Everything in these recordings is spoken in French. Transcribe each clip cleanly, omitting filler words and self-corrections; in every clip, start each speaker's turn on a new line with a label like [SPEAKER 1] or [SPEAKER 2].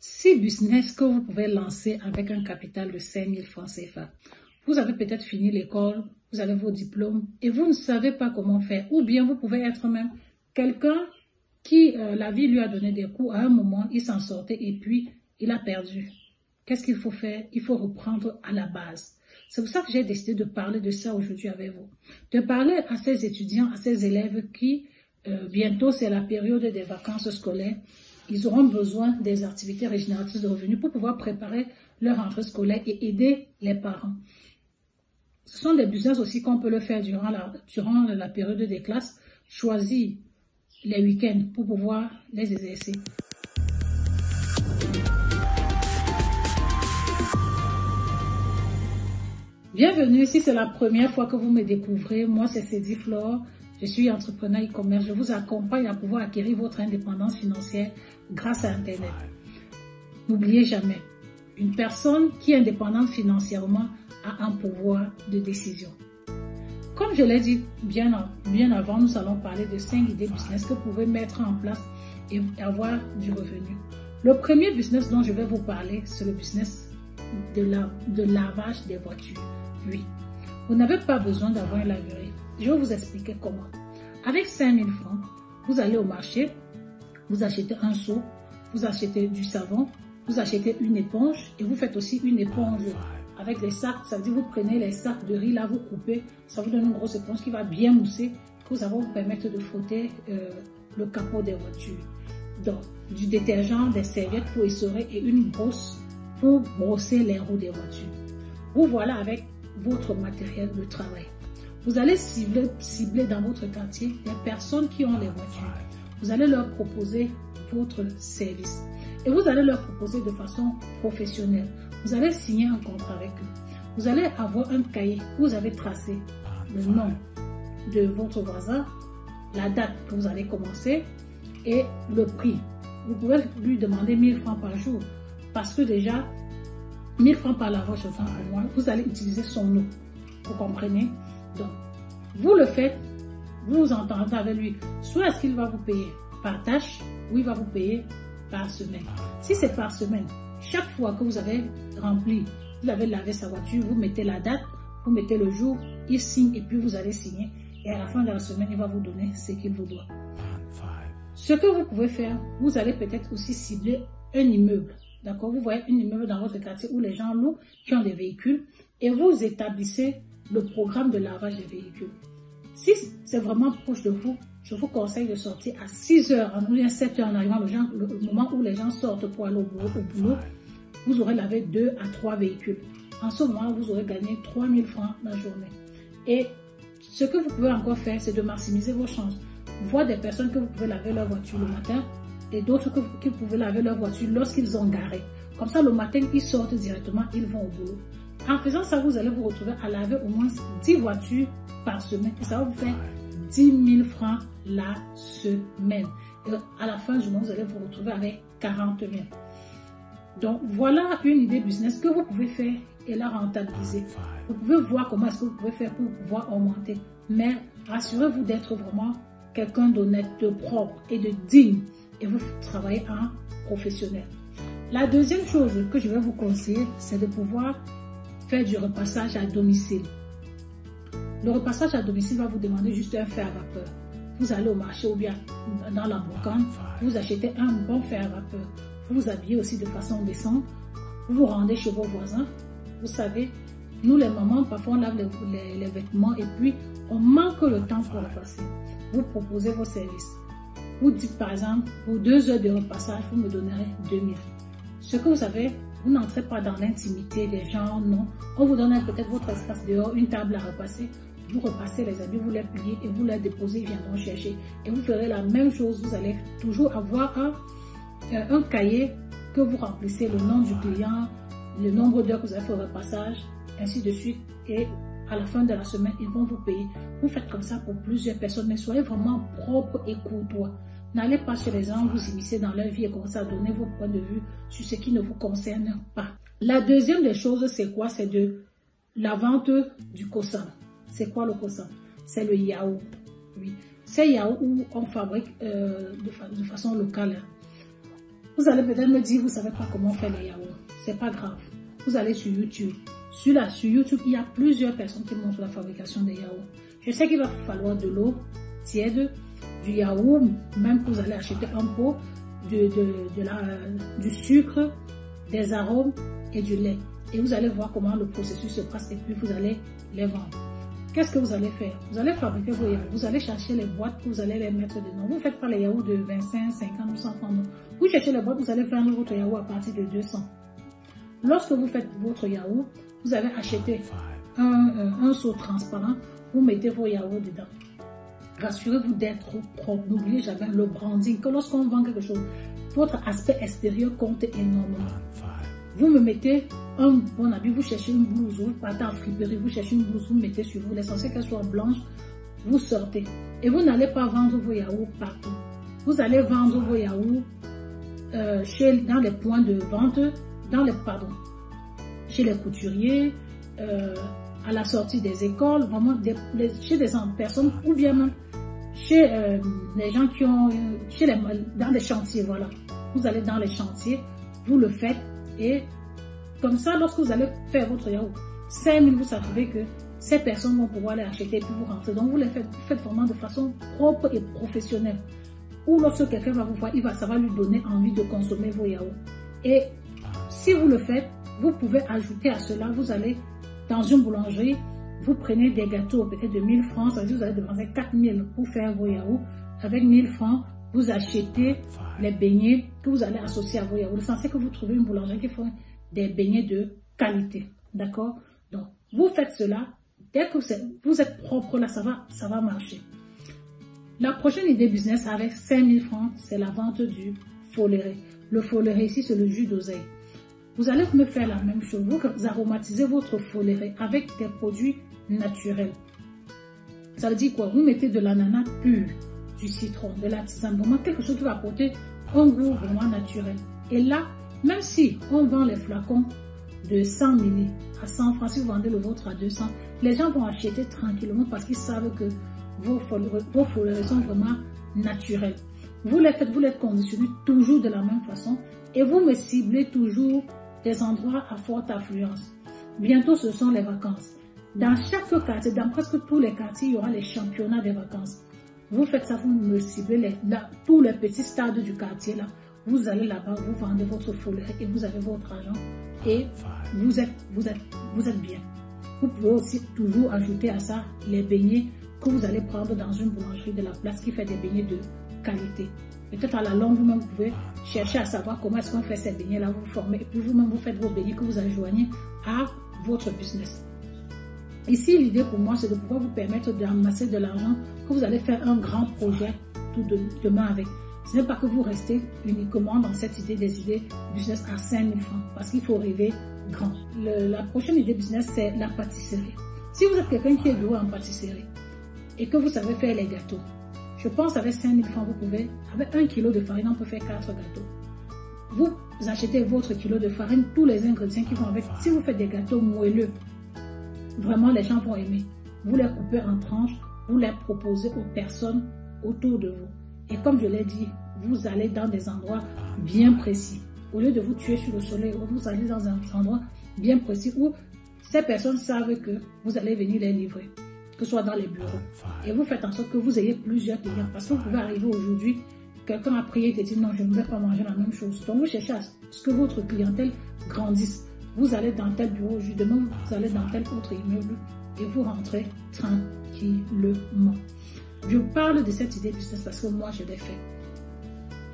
[SPEAKER 1] 6 business que vous pouvez lancer avec un capital de 5 000 francs CFA. Vous avez peut-être fini l'école, vous avez vos diplômes et vous ne savez pas comment faire. Ou bien vous pouvez être même quelqu'un qui, la vie lui a donné des coups. À un moment, il s'en sortait et puis il a perdu. Qu'est-ce qu'il faut faire? Il faut reprendre à la base. C'est pour ça que j'ai décidé de parler de ça aujourd'hui avec vous. De parler à ces étudiants, à ces élèves qui, bientôt c'est la période des vacances scolaires, ils auront besoin des activités régénératrices de revenus pour pouvoir préparer leur rentrée scolaire et aider les parents. Ce sont des business aussi qu'on peut le faire durant la période des classes. Choisir les week-ends pour pouvoir les exercer. Bienvenue, si c'est la première fois que vous me découvrez, moi c'est Cédie Flore, je suis entrepreneur e-commerce, je vous accompagne à pouvoir acquérir votre indépendance financière grâce à Internet. N'oubliez jamais, une personne qui est indépendante financièrement a un pouvoir de décision. Comme je l'ai dit bien avant, nous allons parler de 5 idées business que vous pouvez mettre en place et avoir du revenu. Le premier business dont je vais vous parler, c'est le business de lavage des voitures. Oui, vous n'avez pas besoin d'avoir une laverie. Je vais vous expliquer comment. Avec 5 000 francs, vous allez au marché, vous achetez un seau, vous achetez du savon, vous achetez une éponge et vous faites aussi une éponge avec des sacs. Ça veut dire vous prenez les sacs de riz là, vous coupez, ça vous donne une grosse éponge qui va bien mousser, que ça va vous permettre de frotter le capot des voitures. Donc, du détergent, des serviettes pour essorer et une brosse pour brosser les roues des voitures. Vous voilà avec votre matériel de travail. Vous allez cibler dans votre quartier les personnes qui ont des voitures. Vous allez leur proposer votre service et vous allez leur proposer de façon professionnelle. Vous allez signer un contrat avec eux. Vous allez avoir un cahier où vous avez tracé le nom de votre voisin, la date que vous allez commencer et le prix. Vous pouvez lui demander 1000 francs par jour parce que déjà 1000 francs par lavage autant pour moi, vous allez utiliser son eau. Vous comprenez? Donc, vous le faites, vous vous entendez avec lui. Soit est-ce qu'il va vous payer par tâche ou il va vous payer par semaine. Si c'est par semaine, chaque fois que vous avez rempli, vous avez lavé sa voiture, vous mettez la date, vous mettez le jour, il signe et puis vous allez signer. Et à la fin de la semaine, il va vous donner ce qu'il vous doit. Ce que vous pouvez faire, vous allez peut-être aussi cibler un immeuble. D'accord? Vous voyez un immeuble dans votre quartier où les gens louent, qui ont des véhicules, et vous établissez le programme de lavage des véhicules. Si c'est vraiment proche de vous, je vous conseille de sortir à 6 heures, ou à 7 heures en arrivant le moment où les gens sortent pour aller au boulot, vous aurez lavé 2 à 3 véhicules. En ce moment, vous aurez gagné 3 000 francs la journée. Et ce que vous pouvez encore faire, c'est de maximiser vos chances. Voir des personnes que vous pouvez laver leur voiture le matin et d'autres que vous pouvez laver leur voiture lorsqu'ils ont garé. Comme ça, le matin, ils sortent directement, ils vont au boulot. En faisant ça, vous allez vous retrouver à laver au moins 10 voitures par semaine. Et ça va vous faire 10 000 francs la semaine. Et à la fin du mois, vous allez vous retrouver avec 40 000. Donc, voilà une idée business que vous pouvez faire et la rentabiliser. Vous pouvez voir comment est-ce que vous pouvez faire pour pouvoir augmenter. Mais rassurez-vous d'être vraiment quelqu'un d'honnête, de propre et de digne. Et vous travaillez en professionnel. La deuxième chose que je vais vous conseiller, c'est de pouvoir faire du repassage à domicile. Le repassage à domicile va vous demander juste un fer à vapeur. Vous allez au marché ou bien dans la boucane, vous achetez un bon fer à vapeur. Vous vous habillez aussi de façon décente. Vous vous rendez chez vos voisins. Vous savez, nous les mamans, parfois on lave les vêtements et puis on manque le temps pour repasser. Vous proposez vos services. Vous dites par exemple, pour 2 heures de repassage, vous me donnerez 2000. Ce que vous savez, vous n'entrez pas dans l'intimité des gens, non. On vous donne peut-être votre espace dehors, une table à repasser. Vous repassez les habits, vous les pliez et vous les déposez, ils viendront chercher. Et vous ferez la même chose, vous allez toujours avoir un cahier que vous remplissez, le nom du client, le nombre d'heures que vous avez fait au repassage, ainsi de suite. Et à la fin de la semaine, ils vont vous payer. Vous faites comme ça pour plusieurs personnes, mais soyez vraiment propre et courtois. N'allez pas chez les gens, vous immiscer dans leur vie et commencer à donner vos points de vue sur ce qui ne vous concerne pas. La deuxième des choses, c'est quoi? C'est de la vente du kosan. C'est quoi le kosan? C'est le yaourt. Oui. C'est yaourt où on fabrique de façon locale. Vous allez peut-être me dire, vous ne savez pas comment faire les yaourts. C'est pas grave. Vous allez sur YouTube. Sur YouTube, il y a plusieurs personnes qui montrent la fabrication des yaourts. Je sais qu'il va falloir de l'eau tiède, du yaourt, même que vous allez acheter un pot, du sucre, des arômes et du lait. Et vous allez voir comment le processus se passe et puis vous allez les vendre. Qu'est-ce que vous allez faire? Vous allez fabriquer vos yaourts. Vous allez chercher les boîtes que vous allez les mettre dedans. Vous ne faites pas les yaourts de 25, 50 ou 100 francs. Vous cherchez les boîtes, vous allez vendre votre yaourt à partir de 200. Lorsque vous faites votre yaourt, vous allez acheter un seau transparent. Vous mettez vos yaourts dedans. Rassurez-vous d'être propre. N'oubliez jamais le branding. Que lorsqu'on vend quelque chose, votre aspect extérieur compte énormément. Vous me mettez un bon habit, vous cherchez une blouse, vous partez en friperie, vous cherchez une blouse, vous mettez sur vous, l'essentiel qu'elle soit blanche, vous sortez. Et vous n'allez pas vendre vos yaourts partout. Vous allez vendre vos yaourts dans les points de vente, chez les couturiers, à la sortie des écoles, vraiment chez des personnes ou bien même chez les gens qui ont, dans les chantiers, voilà. Vous allez dans les chantiers, vous le faites et comme ça, lorsque vous allez faire votre yaourt, 5 000, vous savez que ces personnes vont pouvoir les acheter et puis vous rentrer. Donc vous les faites vraiment de façon propre et professionnelle. Ou lorsque quelqu'un va vous voir, ça va lui donner envie de consommer vos yaourts. Et si vous le faites, vous pouvez ajouter à cela, vous allez dans une boulangerie, vous prenez des gâteaux peut-être de 1000 francs, ça veut dire que vous allez dépenser 4000 pour faire vos yaourts. Avec 1000 francs, vous achetez les beignets que vous allez associer à vos yaourts. L'essentiel que vous trouvez une boulangerie qui fait des beignets de qualité. D'accord? Donc, vous faites cela. Dès que vous êtes propre, là, ça va marcher. La prochaine idée business avec 5000 francs, c'est la vente du foléré. Le foléré ici, c'est le jus d'oseille. Vous allez me faire la même chose. Vous aromatisez votre foléré avec des produits naturels. Ça veut dire quoi? Vous mettez de l'ananas pur, du citron, de la tisane, vraiment quelque chose qui va apporter un goût vraiment naturel. Et là, même si on vend les flacons de 100 ml à 100 francs, si vous vendez le vôtre à 200, les gens vont acheter tranquillement parce qu'ils savent que vos folérés sont vraiment naturels. Vous les faites, vous les conditionnez toujours de la même façon et vous me ciblez toujours des endroits à forte affluence. Bientôt, ce sont les vacances. Dans chaque quartier, dans presque tous les quartiers, il y aura les championnats des vacances. Vous faites ça, vous me ciblez tous les petits stades du quartier là. Vous allez là-bas, vous vendez votre foléré et vous avez votre argent et vous êtes bien. Vous pouvez aussi toujours ajouter à ça les beignets que vous allez prendre dans une boulangerie de la place qui fait des beignets de qualité. Peut-être à la longue, vous-même, vous pouvez chercher à savoir comment est-ce qu'on fait ces beignets-là, vous formez et puis vous-même, vous faites vos beignets que vous adjoignez à votre business. Ici, l'idée pour moi, c'est de pouvoir vous permettre d'amasser de l'argent, que vous allez faire un grand projet tout demain avec. Ce n'est pas que vous restez uniquement dans cette idée des idées business à 5000 francs, parce qu'il faut rêver grand. La prochaine idée business, c'est la pâtisserie. Si vous êtes quelqu'un qui est doué en pâtisserie et que vous savez faire les gâteaux, je pense avec 5000 francs, vous pouvez, avec 1 kg de farine, on peut faire 4 gâteaux. Vous achetez votre kilo de farine, tous les ingrédients qui vont avec. Si vous faites des gâteaux moelleux, vraiment les gens vont aimer. Vous les coupez en tranches, vous les proposez aux personnes autour de vous. Et comme je l'ai dit, vous allez dans des endroits bien précis. Au lieu de vous tuer sur le soleil, vous allez dans un endroit bien précis où ces personnes savent que vous allez venir les livrer, que ce soit dans les bureaux. Et vous faites en sorte que vous ayez plusieurs clients. Parce que vous pouvez arriver aujourd'hui, quelqu'un a prié et dit non, je ne vais pas manger la même chose. Donc vous cherchez à ce que votre clientèle grandisse. Vous allez dans tel bureau, demain vous allez dans tel autre immeuble et vous rentrez tranquillement. Je vous parle de cette idée business parce que moi, je l'ai fait.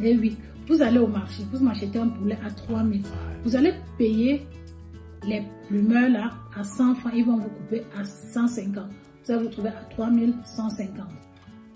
[SPEAKER 1] Et oui, vous allez au marché, vous m'achetez un poulet à 3000. Vous allez payer les plumeurs là à 100 francs, ils vont vous couper à 150. Vous allez vous trouver à 3150.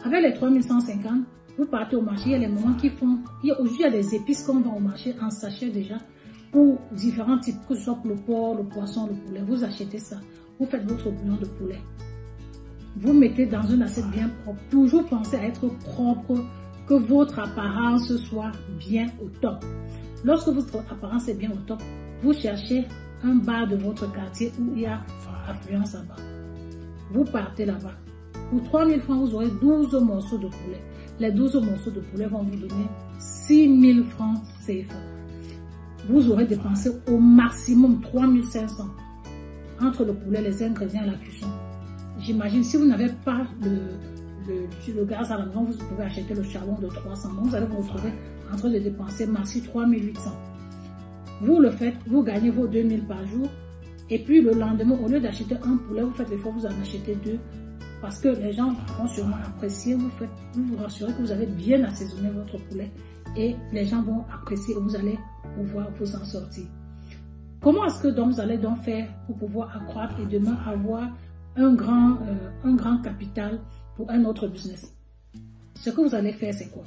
[SPEAKER 1] Avec les 3150, vous partez au marché, il y a les moments qui font... Aujourd'hui, il y a des épices qu'on vend au marché en sachet déjà pour différents types, que ce soit pour le porc, le poisson, le poulet. Vous achetez ça, vous faites votre bouillon de poulet. Vous mettez dans une assiette bien propre. Toujours pensez à être propre, que votre apparence soit bien au top. Lorsque votre apparence est bien au top, vous cherchez un bar de votre quartier où il y a affluence à bas. Vous partez là-bas. Pour 3000 francs, vous aurez 12 morceaux de poulet. Les 12 morceaux de poulet vont vous donner 6 000 francs CFA. Vous aurez dépensé au maximum 3 500 entre le poulet, les ingrédients et la cuisson. J'imagine, si vous n'avez pas le gaz à la maison, vous pouvez acheter le charbon de 300. Donc vous allez vous retrouver en train de dépenser maxi 3 800. Vous le faites, vous gagnez vos 2 000 par jour. Et puis le lendemain, au lieu d'acheter un poulet, vous faites l'effort, vous en achetez 2. Parce que les gens vont sûrement apprécier, vous vous rassurez que vous avez bien assaisonné votre poulet. Et les gens vont apprécier et vous allez pouvoir vous en sortir. Comment est-ce que donc vous allez donc faire pour pouvoir accroître et demain avoir un grand capital pour un autre business? Ce que vous allez faire, c'est quoi?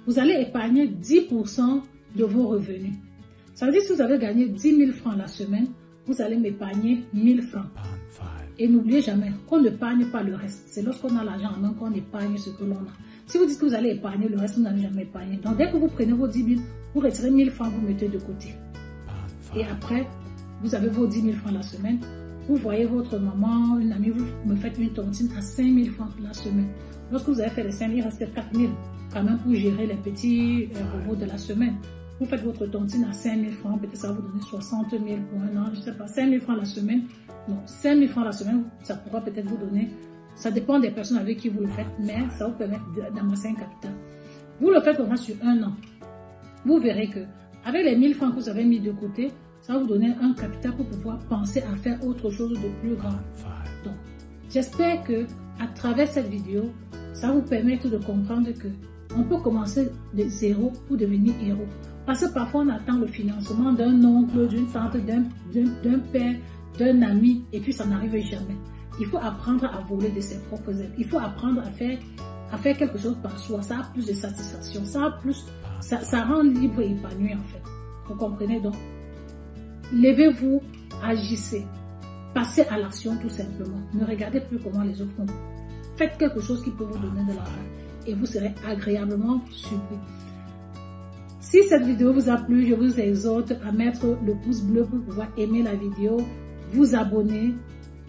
[SPEAKER 1] Vous allez épargner 10% de vos revenus. Ça veut dire que si vous avez gagné 10 000 francs la semaine, vous allez m'épargner 1 000 francs. Et n'oubliez jamais qu'on n'épargne pas le reste. C'est lorsqu'on a l'argent en main qu'on épargne ce que l'on a. Si vous dites que vous allez épargner le reste, vous n'allez jamais épargner. Donc dès que vous prenez vos 10 000, vous retirez 1 000 francs, vous mettez de côté. Et après, vous avez vos 10 000 francs la semaine. Vous voyez votre maman, une amie, vous me faites une tontine à 5 000 francs la semaine. Lorsque vous avez fait les 5 000, il reste 4 000 quand même pour gérer les petits revenus de la semaine. Vous faites votre tontine à 5 000 francs, peut-être ça va vous donner 60 000 pour un an, je ne sais pas, 5 000 francs la semaine. Non, 5 000 francs la semaine, ça pourra peut-être vous donner, ça dépend des personnes avec qui vous le faites, mais ça vous permet d'amasser un capital. Vous le faites comme ça sur un an. Vous verrez que avec les 1 000 francs que vous avez mis de côté, ça va vous donner un capital pour pouvoir penser à faire autre chose de plus grand. Donc, j'espère que à travers cette vidéo, ça va vous permettre de comprendre que on peut commencer de zéro pour devenir héros. Parce que parfois, on attend le financement d'un oncle, d'une tante, d'un père, d'un ami, et puis ça n'arrive jamais. Il faut apprendre à voler de ses propres ailes. Il faut apprendre à faire quelque chose par soi. Ça a plus de satisfaction. Ça rend libre et épanoui, en fait. Vous comprenez donc? Levez-vous, agissez. Passez à l'action, tout simplement. Ne regardez plus comment les autres font. Faites quelque chose qui peut vous donner de l'argent. Et vous serez agréablement surpris. Si cette vidéo vous a plu, je vous exhorte à mettre le pouce bleu pour pouvoir aimer la vidéo, vous abonner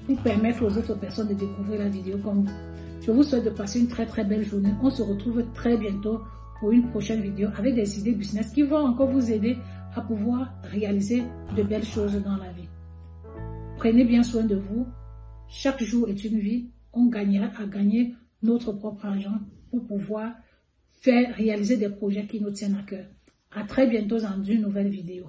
[SPEAKER 1] pour permettre aux autres personnes de découvrir la vidéo comme vous. Je vous souhaite de passer une très très belle journée. On se retrouve très bientôt pour une prochaine vidéo avec des idées business qui vont encore vous aider à pouvoir réaliser de belles choses dans la vie. Prenez bien soin de vous. Chaque jour est une vie. On gagnera à gagner notre propre argent pour pouvoir faire réaliser des projets qui nous tiennent à cœur. À très bientôt dans une nouvelle vidéo.